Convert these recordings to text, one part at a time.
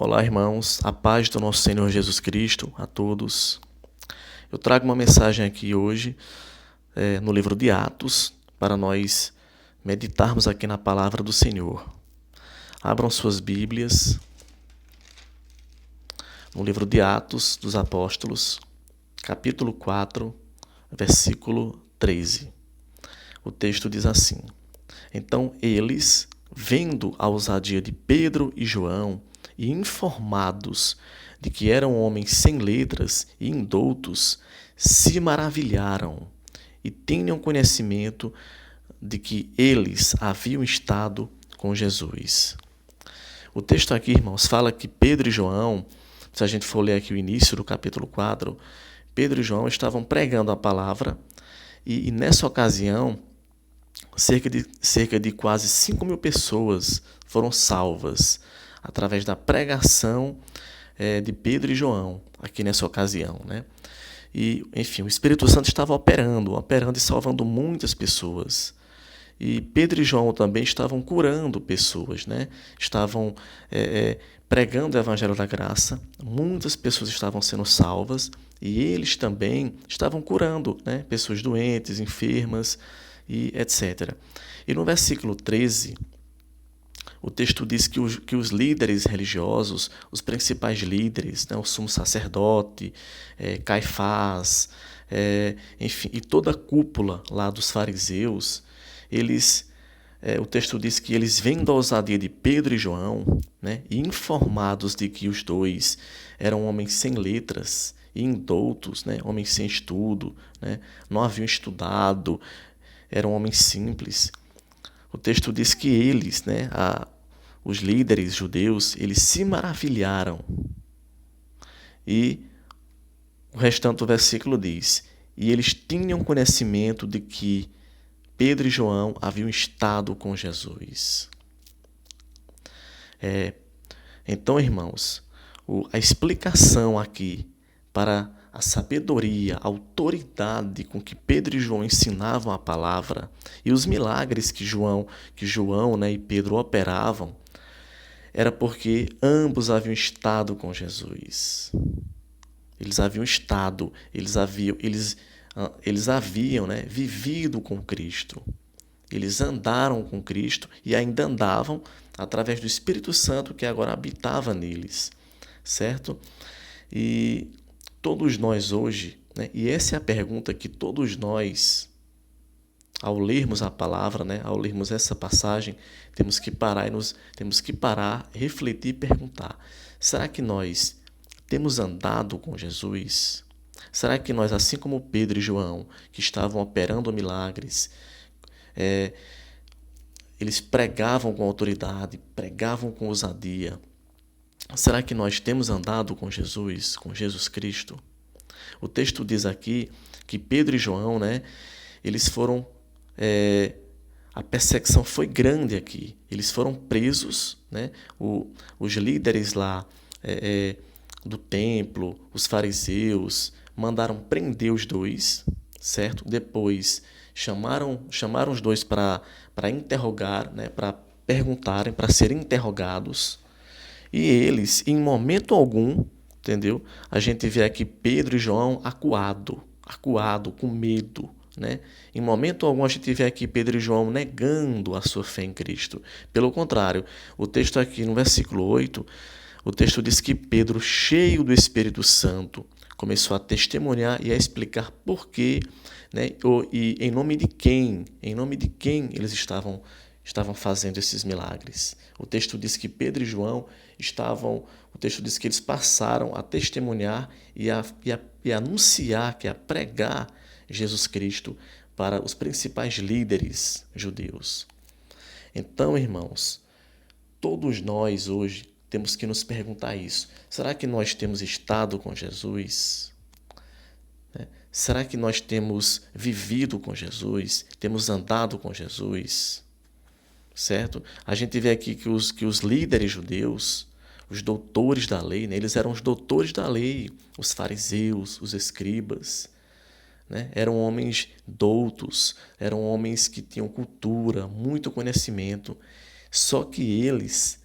Olá, irmãos, a paz do nosso Senhor Jesus Cristo a todos. Eu trago uma mensagem aqui hoje, no livro de Atos, para nós meditarmos aqui na palavra do Senhor. Abram suas Bíblias no livro de Atos dos Apóstolos, capítulo 4, versículo 13. O texto diz assim: Então eles, vendo a ousadia de Pedro e João, e informados de que eram homens sem letras e indoutos, se maravilharam e tinham conhecimento de que eles haviam estado com Jesus. O texto aqui, irmãos, fala que Pedro e João, se a gente for ler aqui o início do capítulo 4, Pedro e João estavam pregando a palavra e nessa ocasião, cerca de quase 5.000 pessoas foram salvas através da pregação de Pedro e João, aqui nessa ocasião, né? E, enfim, o Espírito Santo estava operando e salvando muitas pessoas. E Pedro e João também estavam curando pessoas, né? Estavam pregando o Evangelho da Graça, muitas pessoas estavam sendo salvas e eles também estavam curando, né? Pessoas doentes, enfermas e etc. E no versículo 13, o texto diz que os líderes religiosos, os principais líderes, né, o sumo sacerdote, Caifás, enfim, e toda a cúpula lá dos fariseus, o texto diz que eles, vendo a ousadia de Pedro e João, né, e informados de que os dois eram homens sem letras e indoutos, né, homens sem estudo, né, não haviam estudado, eram homens simples. O texto diz que eles, né, os líderes judeus, eles se maravilharam. E o restante do versículo diz: E eles tinham conhecimento de que Pedro e João haviam estado com Jesus. Então, irmãos, a explicação aqui para a sabedoria, a autoridade com que Pedro e João ensinavam a palavra e os milagres que João, né, e Pedro operavam, era porque ambos haviam estado com Jesus. Eles haviam estado, eles haviam, né, vivido com Cristo. Eles andaram com Cristo e ainda andavam através do Espírito Santo que agora habitava neles, certo? E todos nós hoje, né, e essa é a pergunta que todos nós, ao lermos a palavra, né, ao lermos essa passagem, temos que parar, refletir e perguntar: será que nós temos andado com Jesus? Será que nós, assim como Pedro e João, que estavam operando milagres, eles pregavam com autoridade, pregavam com ousadia, será que nós temos andado com Jesus, com Jesus Cristo? O texto diz aqui que Pedro e João, né, eles foram... a perseguição foi grande aqui. Eles foram presos, né? Os líderes lá do templo, os fariseus, mandaram prender os dois, certo? Depois chamaram os dois para interrogar, né? Para perguntarem, para serem interrogados. E eles, em momento algum, entendeu? A gente vê aqui Pedro e João acuado, com medo, né? Em momento algum a gente vê aqui Pedro e João negando a sua fé em Cristo. Pelo contrário, o texto aqui no versículo 8, o texto diz que Pedro, cheio do Espírito Santo, começou a testemunhar e a explicar por quê, né? E em nome de quem eles estavam fazendo esses milagres. O texto diz que Pedro e João o texto diz que eles passaram a testemunhar e a anunciar, a pregar Jesus Cristo para os principais líderes judeus. Então, irmãos, todos nós hoje temos que nos perguntar isso. Será que nós temos estado com Jesus? Será que nós temos vivido com Jesus? Temos andado com Jesus? Certo? A gente vê aqui que os líderes judeus, os doutores da lei, né, eles eram os doutores da lei, os fariseus, os escribas, né? Eram homens doutos, eram homens que tinham cultura, muito conhecimento, só que eles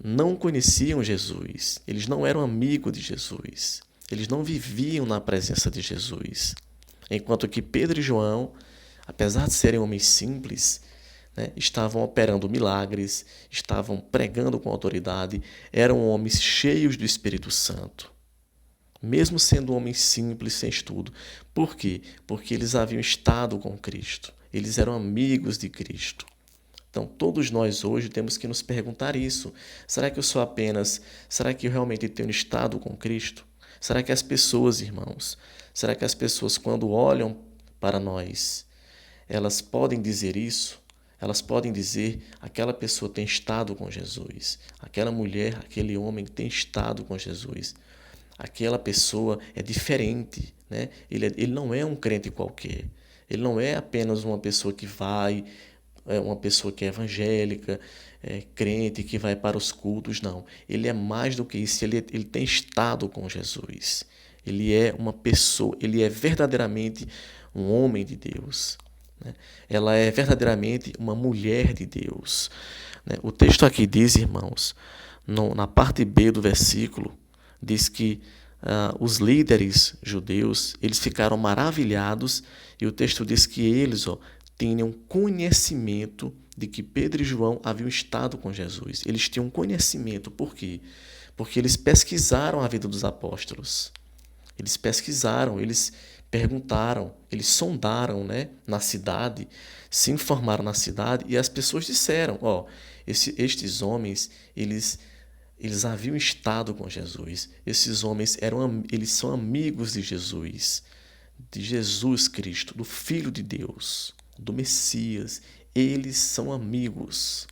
não conheciam Jesus, eles não eram amigos de Jesus, eles não viviam na presença de Jesus. Enquanto que Pedro e João, apesar de serem homens simples, né, estavam operando milagres, estavam pregando com autoridade, eram homens cheios do Espírito Santo. Mesmo sendo homens simples, sem estudo. Por quê? Porque eles haviam estado com Cristo. Eles eram amigos de Cristo. Então, todos nós hoje temos que nos perguntar isso. Será que eu sou apenas... Será que eu realmente tenho estado com Cristo? Será que as pessoas, irmãos, será que as pessoas, quando olham para nós, elas podem dizer isso? Elas podem dizer, aquela pessoa tem estado com Jesus. Aquela mulher, aquele homem tem estado com Jesus. Aquela pessoa é diferente, né? Ele não é um crente qualquer. Ele não é apenas uma pessoa que vai, uma pessoa que é evangélica, crente, que vai para os cultos, não. Ele é mais do que isso, ele tem estado com Jesus. Ele é uma pessoa, ele é verdadeiramente um homem de Deus, né? Ela é verdadeiramente uma mulher de Deus, né? O texto aqui diz, irmãos, na parte B do versículo, diz que os líderes judeus, eles ficaram maravilhados, e o texto diz que eles tinham conhecimento de que Pedro e João haviam estado com Jesus. Eles tinham conhecimento. Por quê? Porque eles pesquisaram a vida dos apóstolos. Eles pesquisaram, eles perguntaram, eles sondaram, né, na cidade, se informaram na cidade, e as pessoas disseram, estes homens, eles haviam estado com Jesus. Esses homens eles são amigos de Jesus Cristo, do Filho de Deus, do Messias. Eles são amigos.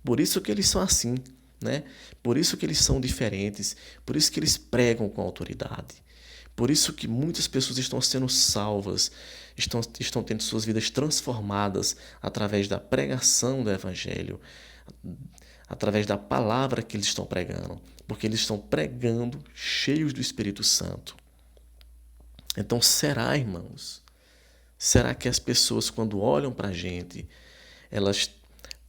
Por isso que eles são assim, né? Por isso que eles são diferentes, por isso que eles pregam com autoridade. Por isso que muitas pessoas estão sendo salvas, estão tendo suas vidas transformadas através da pregação do Evangelho, através da palavra que eles estão pregando, porque eles estão pregando cheios do Espírito Santo. Então, irmãos, será que as pessoas, quando olham para a gente, elas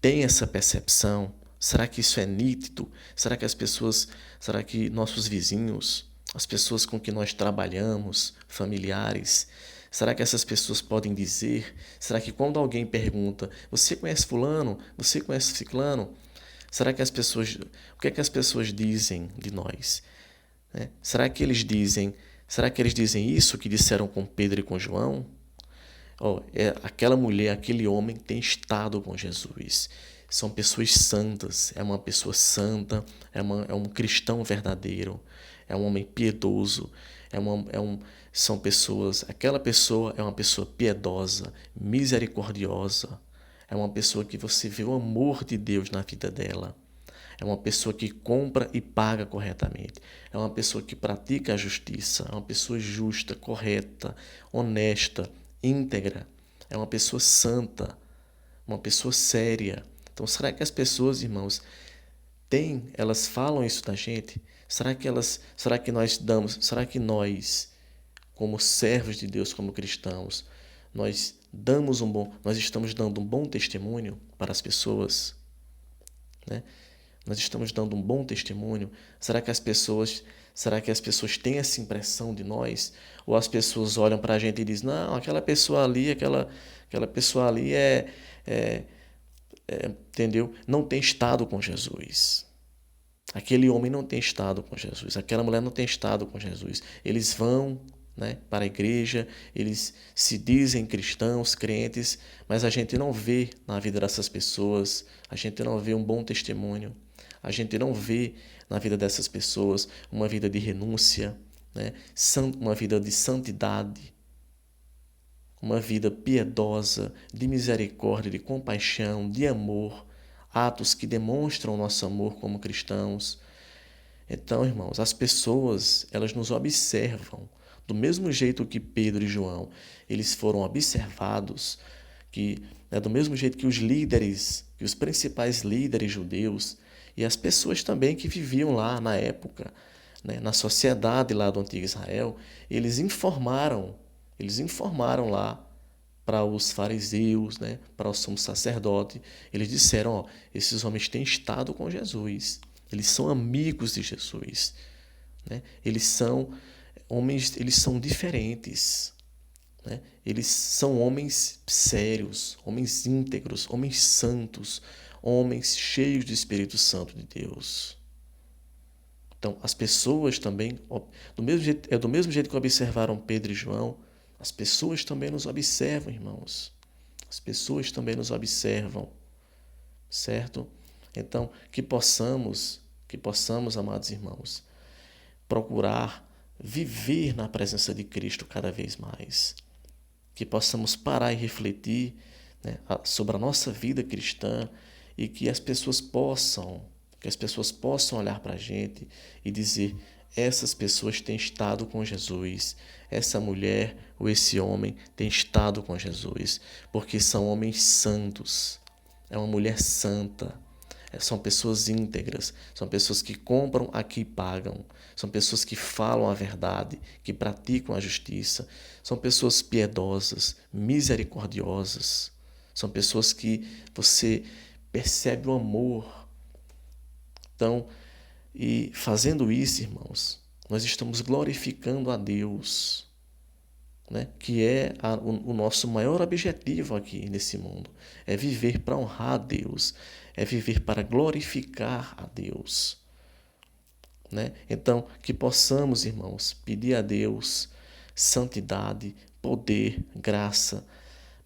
têm essa percepção? Será que isso é nítido? Será que nossos vizinhos, as pessoas com que nós trabalhamos, familiares, será que essas pessoas podem dizer? Será que quando alguém pergunta, você conhece fulano? Você conhece ciclano? Será que o que é que as pessoas dizem de nós? Será que eles dizem isso que disseram com Pedro e com João? Aquela mulher, aquele homem tem estado com Jesus. São pessoas santas, é uma pessoa santa, é um cristão verdadeiro, é um homem piedoso, são pessoas, aquela pessoa é uma pessoa piedosa, misericordiosa, é uma pessoa que você vê o amor de Deus na vida dela. É uma pessoa que compra e paga corretamente. É uma pessoa que pratica a justiça. É uma pessoa justa, correta, honesta, íntegra. É uma pessoa santa, uma pessoa séria. Então, será que as pessoas, irmãos, elas falam isso da gente? Será que nós, como servos de Deus, como cristãos, nós estamos dando um bom testemunho para as pessoas, né? Nós estamos dando um bom testemunho? Será que as pessoas têm essa impressão de nós? Ou as pessoas olham para a gente e dizem, não, aquela pessoa ali entendeu? Não tem estado com Jesus. Aquele homem não tem estado com Jesus. Aquela mulher não tem estado com Jesus. Eles vão, né, para a igreja, eles se dizem cristãos, crentes, mas a gente não vê na vida dessas pessoas, a gente não vê um bom testemunho, a gente não vê na vida dessas pessoas uma vida de renúncia, né, uma vida de santidade, uma vida piedosa, de misericórdia, de compaixão, de amor, atos que demonstram o nosso amor como cristãos. Então, irmãos, as pessoas, elas nos observam do mesmo jeito que Pedro e João, eles foram observados, do mesmo jeito que os líderes, que os principais líderes judeus e as pessoas também que viviam lá na época, né, na sociedade lá do antigo Israel, eles informaram lá para os fariseus, né, para o sumo sacerdote. Eles disseram, esses homens têm estado com Jesus. eles são amigos de Jesus, né? Eles são homens, eles são diferentes, né? Eles são homens sérios, homens íntegros, homens santos, homens cheios do Espírito Santo de Deus. Então, as pessoas também, do mesmo jeito que observaram Pedro e João, as pessoas também nos observam, irmãos. As pessoas também nos observam, certo? Então, que possamos, amados irmãos, procurar viver na presença de Cristo cada vez mais. Que possamos parar e refletir, né, sobre a nossa vida cristã e que as pessoas possam olhar para a gente e dizer: essas pessoas têm estado com Jesus, essa mulher ou esse homem tem estado com Jesus, porque são homens santos, é uma mulher santa, são pessoas íntegras, são pessoas que compram aqui e pagam, são pessoas que falam a verdade, que praticam a justiça, são pessoas piedosas, misericordiosas, são pessoas que você percebe o amor. Então, e fazendo isso, irmãos, nós estamos glorificando a Deus, né? Que é o nosso maior objetivo aqui nesse mundo. É viver para honrar a Deus, é viver para glorificar a Deus, né? Então, que possamos, irmãos, pedir a Deus santidade, poder, graça,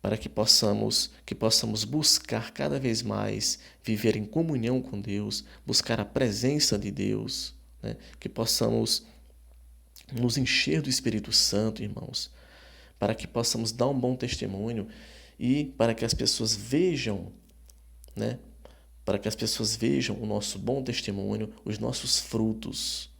para que possamos buscar cada vez mais viver em comunhão com Deus, buscar a presença de Deus, né? Que possamos nos encher do Espírito Santo, irmãos, para que possamos dar um bom testemunho e para que as pessoas vejam, né? Para que as pessoas vejam o nosso bom testemunho, os nossos frutos,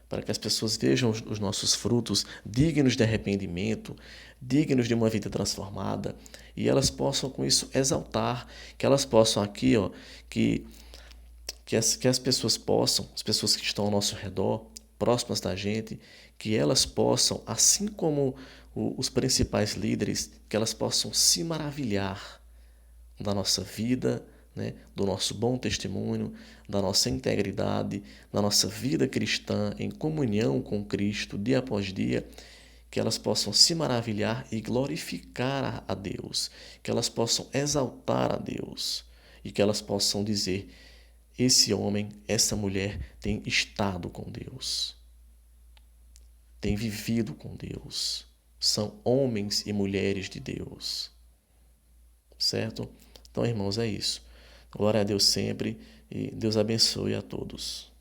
para que as pessoas vejam os nossos frutos dignos de arrependimento, dignos de uma vida transformada, e elas possam com isso exaltar, que elas possam aqui, ó, que as pessoas possam, as pessoas que estão ao nosso redor, próximas da gente, que elas possam, assim como os principais líderes, que elas possam se maravilhar da nossa vida, né, do nosso bom testemunho, da nossa integridade, da nossa vida cristã em comunhão com Cristo dia após dia, que elas possam se maravilhar e glorificar a Deus, que elas possam exaltar a Deus e que elas possam dizer: esse homem, essa mulher tem estado com Deus, tem vivido com Deus, são homens e mulheres de Deus, certo? Então, irmãos, é isso. Glória a Deus sempre e Deus abençoe a todos.